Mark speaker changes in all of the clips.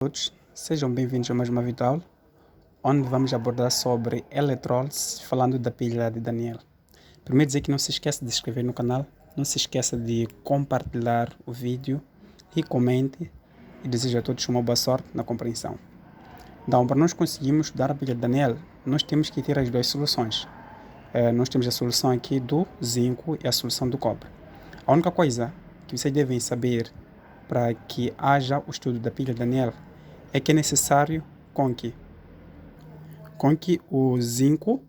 Speaker 1: Todos, sejam bem-vindos a mais uma videoaula, onde vamos abordar sobre eletrólise, falando da pilha de Daniel. Primeiro dizer que não se esqueça de se inscrever no canal, não se esqueça de compartilhar o vídeo e comente, e desejo a todos uma boa sorte na compreensão. Então, para nós conseguirmos estudar a pilha de Daniel, nós temos que ter as duas soluções. Nós temos a solução aqui do zinco e a solução do cobre. A única coisa que vocês devem saber para que haja o estudo da pilha de Daniel é que é necessário com que o zinco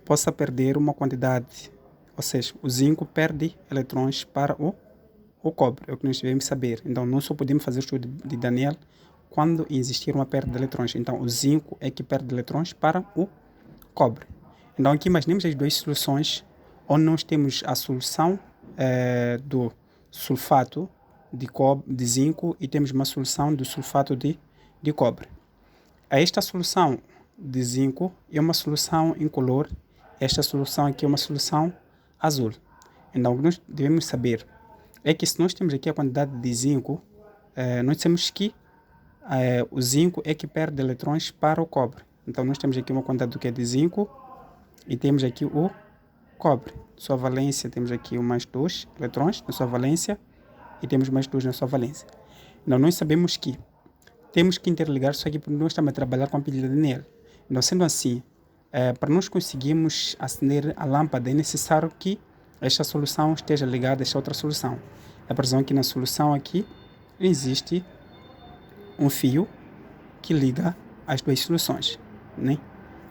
Speaker 1: possa perder uma quantidade, ou seja, o zinco perde eletrões para o cobre, é o que nós devemos saber. Então, não só podemos fazer o estudo de Daniel quando existir uma perda de eletrões. Então, o zinco é que perde eletrões para o cobre. Então, aqui imaginemos as duas soluções, onde nós temos a solução do sulfato de zinco e temos uma solução do sulfato de cobre. Esta solução de zinco é uma solução incolor, esta solução aqui é uma solução azul. Então, o que nós devemos saber é que se nós temos aqui a quantidade de zinco, nós temos que o zinco é que perde eletrões para o cobre. Então, nós temos aqui uma quantidade do que é de zinco e temos aqui o cobre. Sua valência, temos aqui mais 2 eletrões na sua valência e temos mais 2 na sua valência. Então, nós sabemos que temos que interligar isso aqui porque nós estamos a trabalhar com a pilha de Daniel. Então, sendo assim, para nós conseguirmos acender a lâmpada, é necessário que esta solução esteja ligada a esta outra solução. A pressão aqui na solução aqui existe um fio que liga as duas soluções, né?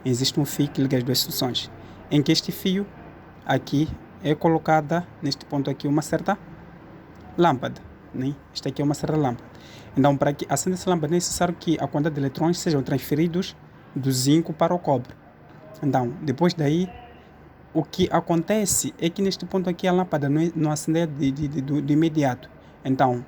Speaker 1: Existe um fio que liga as duas soluções, em que este fio aqui é colocada neste ponto aqui uma certa lâmpada, né? Esta aqui é uma certa lâmpada. Então, para que acenda essa lâmpada é necessário que a quantidade de eletrões sejam transferidos do zinco para o cobre. Então, depois daí, o que acontece é que neste ponto aqui a lâmpada não acende de imediato. Então,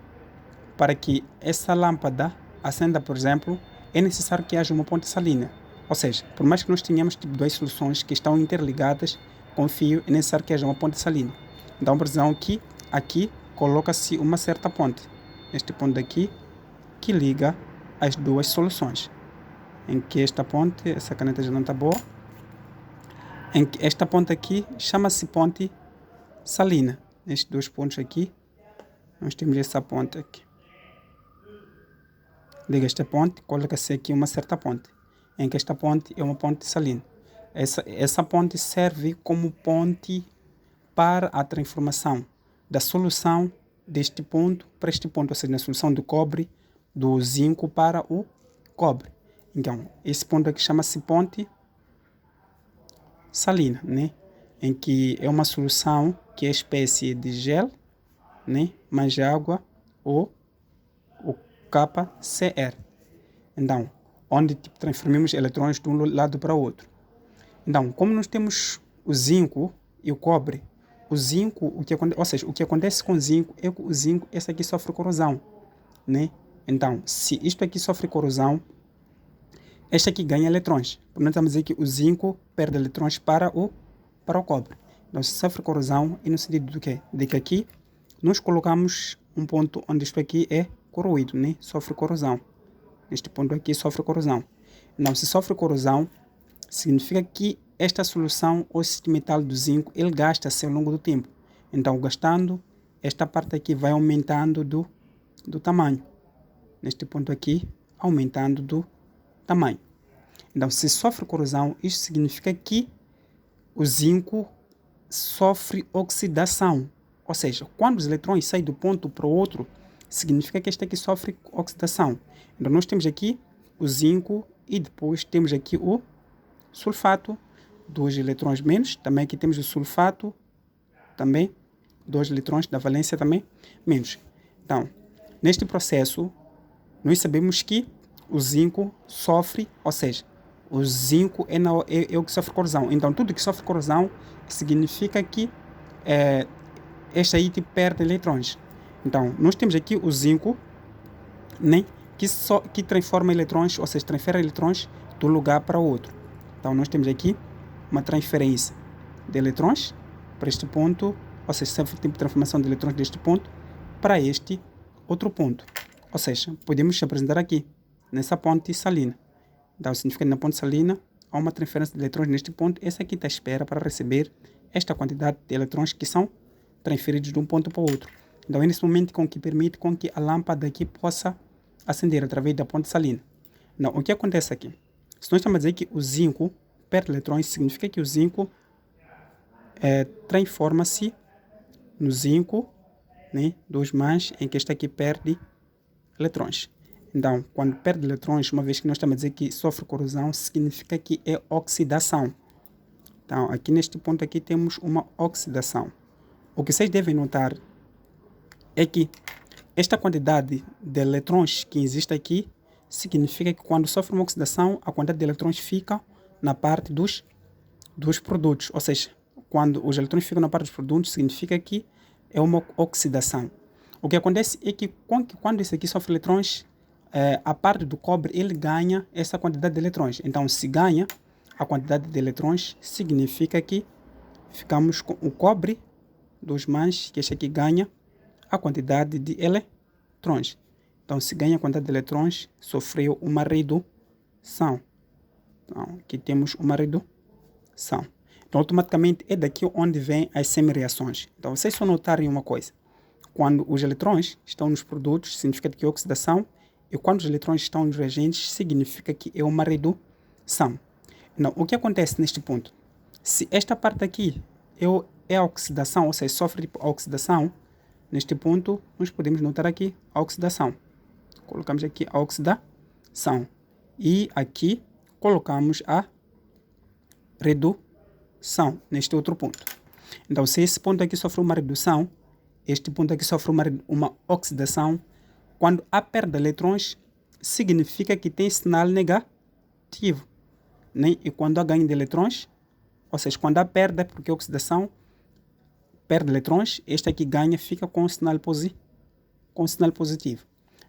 Speaker 1: para que essa lâmpada acenda, por exemplo, é necessário que haja uma ponte salina. Ou seja, por mais que nós tenhamos duas soluções que estão interligadas com fio, é necessário que haja uma ponte salina. Então, por exemplo, aqui coloca-se uma certa ponte, neste ponto aqui, que liga as duas soluções. Em que esta ponte, essa caneta já não está boa, em que esta ponte aqui chama-se ponte salina. Nestes dois pontos aqui, nós temos essa ponte aqui. Liga esta ponte, coloca-se aqui uma certa ponte, em que esta ponte é uma ponte salina. Essa ponte serve como ponte para a transformação da solução deste ponto para este ponto, ou seja, na solução do cobre, do zinco para o cobre. Então, esse ponto aqui chama-se ponte salina, né? Em que é uma solução que é espécie de gel, né? Mais água ou o KCl. Então, onde transformamos eletrões de um lado para o outro. Então, como nós temos o zinco e o cobre, o zinco, o que acontece com o zinco é que o zinco, esse aqui sofre corrosão, né? Então, se isto aqui sofre corrosão, este aqui ganha eletrões. Nós estamos a dizer que o zinco perde eletrões para o cobre. Então, se sofre corrosão, é no sentido do quê? De que aqui nós colocamos um ponto onde isto aqui é corroído, né? Sofre corrosão. Neste ponto aqui sofre corrosão. Então, se sofre corrosão, significa que esta solução, ou este metal do zinco, ele gasta-se ao longo do tempo. Então, gastando, esta parte aqui vai aumentando do tamanho. Neste ponto aqui, aumentando do tamanho. Então, se sofre corrosão, isso significa que o zinco sofre oxidação. Ou seja, quando os eletrões saem do ponto para o outro, significa que este aqui sofre oxidação. Então, nós temos aqui o zinco e depois temos aqui o sulfato, 2 eletrões menos. Também aqui temos o sulfato, também 2 eletrões da valência também menos. Então, neste processo, nós sabemos que o zinco sofre, ou seja, o zinco é o que sofre corrosão. Então, tudo que sofre corrosão significa que este aí perde eletrões. Então, nós temos aqui o zinco, né, que transforma eletrões, ou seja, transfere eletrões de um lugar para o outro. Então, nós temos aqui uma transferência de eletrões para este ponto, ou seja, sempre tem transformação de eletrões deste ponto para este outro ponto. Ou seja, podemos apresentar aqui, nessa ponte salina. Então, significa que na ponte salina há uma transferência de eletrões neste ponto. Essa aqui está à espera para receber esta quantidade de eletrões que são transferidos de um ponto para o outro. Então, é nesse momento que permite com que a lâmpada aqui possa acender através da ponte salina. Não, o que acontece aqui? Se nós estamos a dizer que o zinco perde eletrões, significa que o zinco transforma-se no zinco, né, 2+, em que este aqui perde eletrões. Então, quando perde eletrões, uma vez que nós estamos a dizer que sofre corrosão, significa que é oxidação. Então, aqui neste ponto aqui temos uma oxidação. O que vocês devem notar é que esta quantidade de eletrões que existe aqui significa que quando sofre uma oxidação, a quantidade de eletrões fica na parte dos produtos. Ou seja, quando os eletrões ficam na parte dos produtos, significa que é uma oxidação. O que acontece é que quando esse aqui sofre eletrões, a parte do cobre ele ganha essa quantidade de eletrões. Então, se ganha a quantidade de eletrões, significa que ficamos com o cobre 2+, que este aqui ganha a quantidade de eletrões. Então, se ganha a quantidade de eletrões, sofreu uma redução. Então, aqui temos uma redução. Então, automaticamente é daqui onde vem as semi-reações. Então, vocês só notarem uma coisa. Quando os eletrões estão nos produtos, significa que é oxidação. E quando os eletrões estão nos reagentes, significa que é uma redução. Então, o que acontece neste ponto? Se esta parte aqui é a oxidação, ou seja, sofre a oxidação, neste ponto, nós podemos notar aqui a oxidação. Colocamos aqui a oxidação. E aqui colocamos a redução, neste outro ponto. Então, se esse ponto aqui sofre uma redução, este ponto aqui sofre uma oxidação, quando há perda de eletrões, significa que tem sinal negativo. Né? E quando há ganho de eletrões, ou seja, quando há perda, porque a oxidação perde eletrões, este aqui ganha, fica com sinal positivo.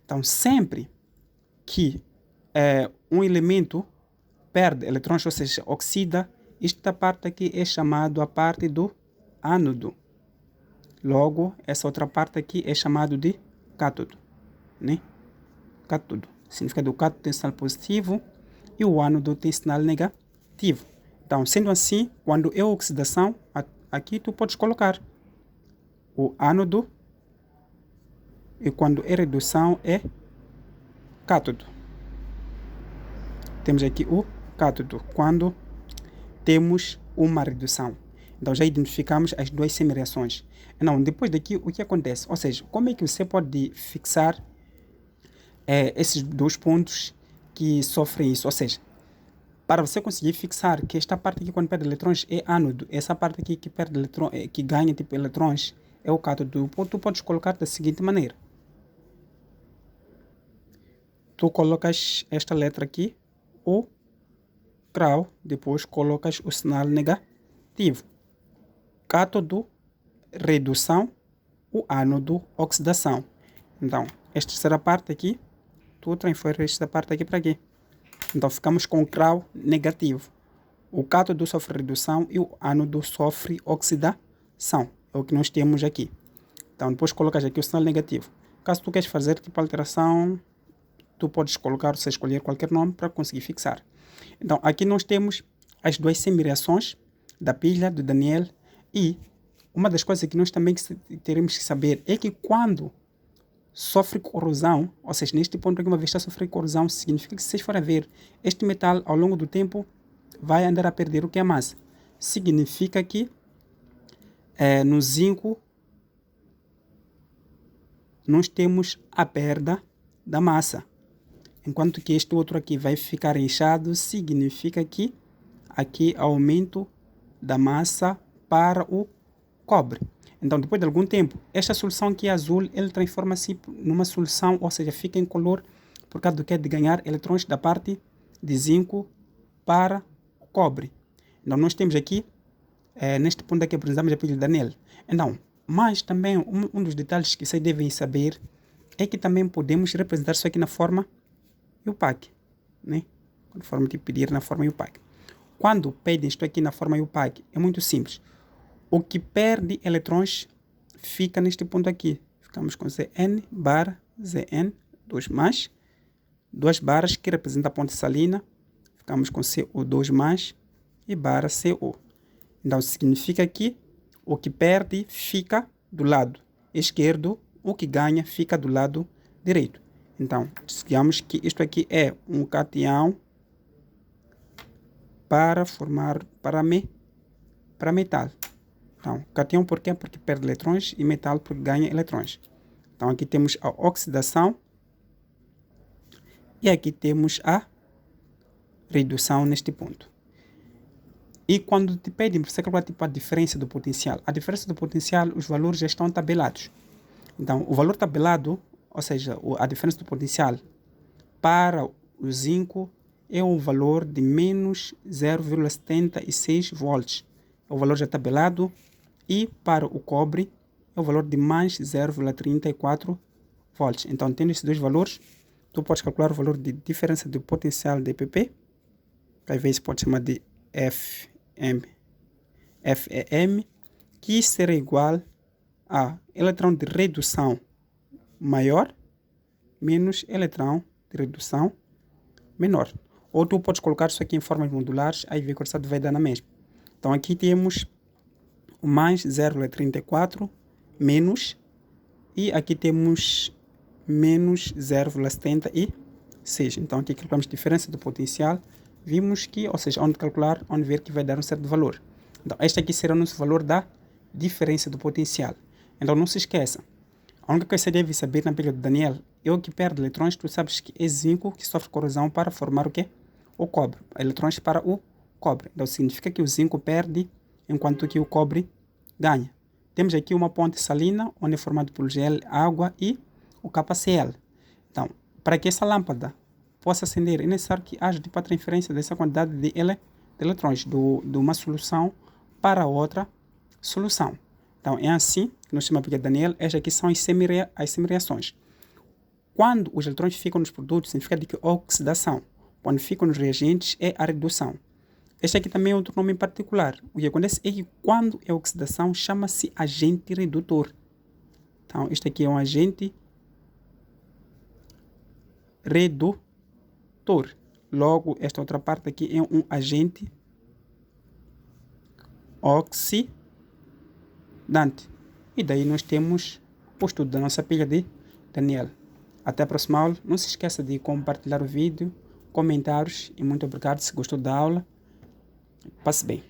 Speaker 1: Então, sempre que um elemento perde eletrões, ou seja, oxida, esta parte aqui é chamada a parte do ânodo. Logo, essa outra parte aqui é chamada de cátodo. Né? Cátodo. Significa que o cátodo tem sinal positivo e o ânodo tem sinal negativo. Então, sendo assim, quando é oxidação, aqui tu podes colocar o ânodo, e quando é redução é cátodo. Temos aqui o cátodo quando temos uma redução. Então já identificamos as duas semi-reações. Não, depois daqui o que acontece? Ou seja, como é que você pode fixar esses dois pontos que sofrem isso? Ou seja, para você conseguir fixar que esta parte aqui quando perde eletrões é ânodo, essa parte aqui que perde eletrões, que ganha tipo eletrões é o cátodo, tu podes colocar da seguinte maneira. Tu colocas esta letra aqui, o grau, depois colocas o sinal negativo. Cátodo, redução, o ânodo, oxidação. Então, esta será a parte aqui, tu transfere esta parte aqui para aqui. Então, ficamos com o grau negativo. O cátodo sofre redução e o ânodo sofre oxidação. É o que nós temos aqui. Então, depois colocas aqui o sinal negativo. Caso tu queres fazer tipo alteração, tu podes colocar, você escolher qualquer nome para conseguir fixar. Então, aqui nós temos as duas semi-reações da pilha do Daniel. E uma das coisas que nós também teremos que saber é que quando sofre corrosão, ou seja, neste ponto aqui, uma vez que está sofrendo corrosão, significa que se vocês forem ver, este metal ao longo do tempo vai andar a perder o que é massa. Significa que no zinco nós temos a perda da massa. Enquanto que este outro aqui vai ficar inchado, significa que aqui aumento da massa para o cobre. Então, depois de algum tempo, esta solução aqui azul, ele transforma-se numa solução, ou seja, fica em color por causa do que é de ganhar eletrões da parte de zinco para o cobre. Então, nós temos aqui, neste ponto aqui, apresentamos a pilha de Daniel. Então, mas também um dos detalhes que vocês devem saber é que também podemos representar isso aqui na forma UPAC, né? Na forma de pedir na forma UPAC. Quando pedem isto aqui na forma UPAC, é muito simples. O que perde eletrões fica neste ponto aqui. Ficamos com Zn bar Zn CO2+, duas barras que representam a ponte salina, ficamos com CO2+, e barra CO. Então, significa que o que perde fica do lado esquerdo, o que ganha fica do lado direito. Então, digamos que isto aqui é um cátion para formar para metal. Então, cátion por quê? Porque perde eletrões, e metal porque ganha eletrões. Então, aqui temos a oxidação e aqui temos a redução neste ponto. E quando te pedem para você calcular tipo, a diferença do potencial, os valores já estão tabelados. Então, o valor tabelado, ou seja, a diferença do potencial para o zinco é um valor de menos 0,76 volts. É o valor já tabelado. E para o cobre é o valor de mais 0,34 volts. Então, tendo esses dois valores, tu podes calcular o valor de diferença do potencial de EPP, que às vezes pode chamar de FEM, que será igual a eletrão de redução maior menos eletrão de redução menor. Ou tu podes colocar isso aqui em formas modulares, aí ver que o resultado vai dar na mesma. Então aqui temos o mais 0,34 menos, e aqui temos menos 0,76. Então aqui calculamos a diferença do potencial. Vimos que, ou seja, onde calcular, onde ver que vai dar um certo valor. Então, este aqui será o nosso valor da diferença do potencial. Então, não se esqueça. A única coisa que você deve saber na pílula de Daniel é o que perde eletrões. Tu sabes que é zinco que sofre corrosão para formar o quê? O cobre. Eletrões para o cobre. Então, significa que o zinco perde, enquanto que o cobre ganha. Temos aqui uma ponte salina, onde é formado por gel, água e o KCl. Então, para que essa lâmpada possa acender, é necessário que haja tipo a transferência dessa quantidade de eletrões de uma solução para outra solução. Então, é assim que nós chamamos de Daniel. Estas aqui são as semireações. Quando os eletrões ficam nos produtos, significa de que a oxidação. Quando ficam nos reagentes, é a redução. Este aqui também é outro nome em particular. O que acontece é que quando é oxidação, chama-se agente redutor. Então, este aqui é um agente redutor. Logo, esta outra parte aqui é um agente oxidante. E daí nós temos o estudo da nossa pilha de Daniel. Até a próxima aula. Não se esqueça de compartilhar o vídeo, comentários, e muito obrigado se gostou da aula. Passe bem.